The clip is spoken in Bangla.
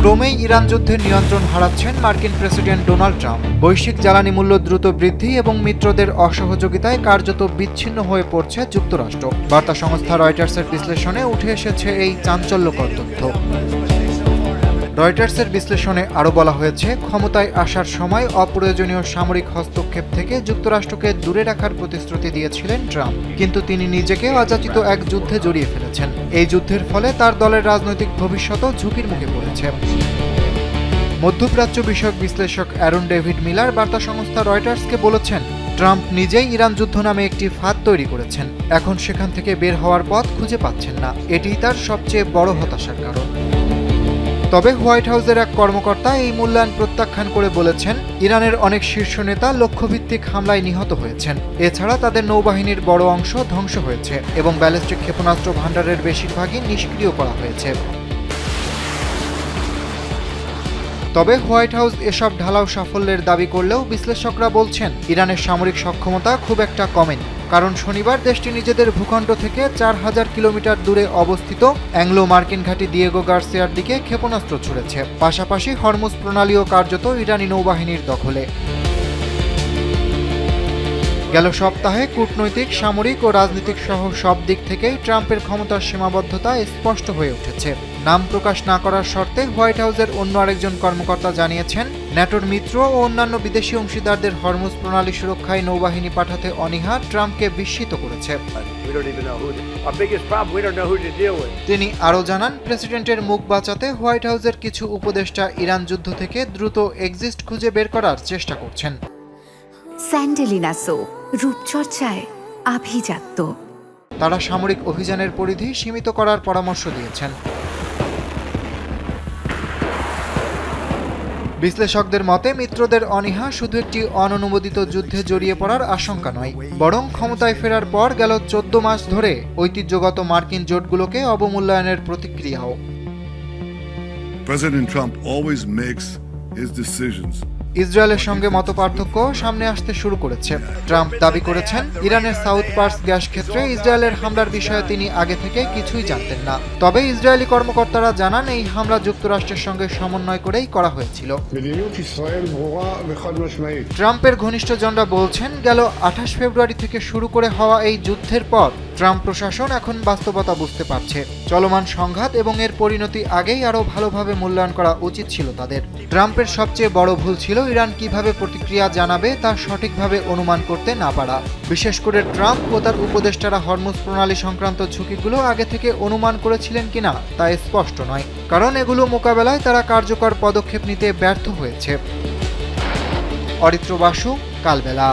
ক্রমেই ইরান যুদ্ধের নিয়ন্ত্রণ হারাচ্ছেন মার্কিন প্রেসিডেন্ট ডোনাল্ড ট্রাম্প। বৈশ্বিক জ্বালানি মূল্য দ্রুত বৃদ্ধি এবং মিত্রদের অসহযোগিতায় কার্যত বিচ্ছিন্ন হয়ে পড়ছে যুক্তরাষ্ট্র। বার্তা সংস্থা রয়টার্সের বিশ্লেষণে উঠে এসেছে এই চাঞ্চল্যকর তথ্য। রয়টার্সের বিশ্লেষণে আরও বলা হয়েছে, ক্ষমতায় আসার সময় অপ্রয়োজনীয় সামরিক হস্তক্ষেপ থেকে যুক্তরাষ্ট্রকে দূরে রাখার প্রতিশ্রুতি দিয়েছিলেন ট্রাম্প, কিন্তু তিনি নিজেকে অযাচিত এক যুদ্ধে জড়িয়ে ফেলেছেন। এই যুদ্ধের ফলে তার দলের রাজনৈতিক ভবিষ্যৎও ঝুঁকির মুখে পড়েছে। মধ্যপ্রাচ্য বিষয়ক বিশ্লেষক অ্যারন ডেভিড মিলার বার্তা সংস্থা রয়টার্সকে বলেছেন, ট্রাম্প নিজেই ইরান যুদ্ধ নামে একটি ফাঁদ তৈরি করেছেন। এখন সেখান থেকে বের হওয়ার পথ খুঁজে পাচ্ছেন না। এটিই তার সবচেয়ে বড় হতাশার কারণ। তবে হোয়াইট হাউসের এক কর্মকর্তা এই মূল্যায়ন প্রত্যাখ্যান করে বলেছেন, ইরানের অনেক শীর্ষ নেতা লক্ষ্যভিত্তিক হামলায় নিহত হয়েছেন। এছাড়া তাদের নৌবাহিনীর বড় অংশ ধ্বংস হয়েছে এবং ব্যালিস্টিক ক্ষেপণাস্ত্র ভাণ্ডারের বেশিরভাগই নিষ্ক্রিয় করা হয়েছে। তবে হোয়াইট হাউস এসব ঢালাও সাফল্যের দাবি করলেও বিশ্লেষকরা বলছেন, ইরানের সামরিক সক্ষমতা খুব একটা কমেনি। কারণ শনিবার দেশটি নিজেদের ভূখণ্ড থেকে 4000 কিলোমিটার দূরে অবস্থিত অ্যাংলো মার্কিন ঘাঁটি দিয়েগো গার্সিয়ার দিকে ক্ষেপণাস্ত্র ছুড়েছে। পাশাপাশি হরমুজ প্রণালীও কার্যত ইরানি নৌবাহিনীর দখলে। গেল সপ্তাহে কূটনৈতিক, সামরিক ও রাজনৈতিক সহ সব দিক থেকেই ট্রাম্পের ক্ষমতার সীমাবদ্ধতা স্পষ্ট হয়ে উঠেছে। নাম প্রকাশ না করার শর্তে হোয়াইট হাউসের অন্য আরেকজন কর্মকর্তা জানিয়েছেন, ন্যাটোর মিত্র ও অন্যান্য বিদেশি অংশীদারদের হরমুজ প্রণালী সুরক্ষায় নৌবাহিনী পাঠাতে অনীহা ট্রাম্পকে বিস্মিত করেছে। তিনি আরও জানান, প্রেসিডেন্টের মুখ বাঁচাতে হোয়াইট হাউসের কিছু উপদেষ্টা ইরান যুদ্ধ থেকে দ্রুত এক্সিট খুঁজে বের করার চেষ্টা করছেন। স্যান্ডেলিনা সো, রূপচর্চায় আভিজাত্য। তারা সামরিক অভিযানের পরিধি সীমিত করার পরামর্শ দিয়েছেন। বিশ্লেষকদের মতে, মিত্রদের অনীহা শুধু একটি অননুমোদিত যুদ্ধে জড়িয়ে পড়ার আশঙ্কা নয়, বরং ক্ষমতায় ফেরার পর গেল 14 মাস ধরে ঐতিহ্যগত মার্কিন জোটগুলোকে অবমূল্যায়নের প্রতিক্রিয়াও। President Trump always makes his decisions. ইসরায়েলের সঙ্গে মতপার্থক্য সামনে আসতে শুরু করেছে। ট্রাম্প দাবি করেছেন, ইরানের সাউথ পার্স গ্যাস ক্ষেত্রে ইসরায়েলের হামলার বিষয়ে তিনি আগে থেকে কিছুই জানতেন না। তবে ইসরায়েলি কর্মকর্তারা জানান, এই হামলা যুক্তরাষ্ট্রের সঙ্গে সমন্বয় করেই করা হয়েছিল। ট্রাম্পের ঘনিষ্ঠজনরা বলছেন, গেল 28 ফেব্রুয়ারি থেকে শুরু করে হওয়া এই যুদ্ধের পর ট্রাম্প প্রশাসন এখন বাস্তবতা বুঝতে পারছে। চলমান সংঘাত এবং এর পরিণতি আগেই আরও ভালোভাবে মূল্যায়ন করা উচিত ছিল তাদের। ট্রাম্পের সবচেয়ে বড় ভুল ছিল ইরান কিভাবে প্রতিক্রিয়া জানাবে তা সঠিকভাবে অনুমান করতে না পারা। বিশেষ করে ট্রাম্প ও তার উপদেষ্টারা হরমুজ প্রণালী সংক্রান্ত ঝুঁকিগুলো আগে থেকে অনুমান করেছিলেন কিনা তা স্পষ্ট নয়, কারণ এগুলো মোকাবেলায় তারা কার্যকর পদক্ষেপ নিতে ব্যর্থ হয়েছে। অরিত্র বাসু, কালবেলা।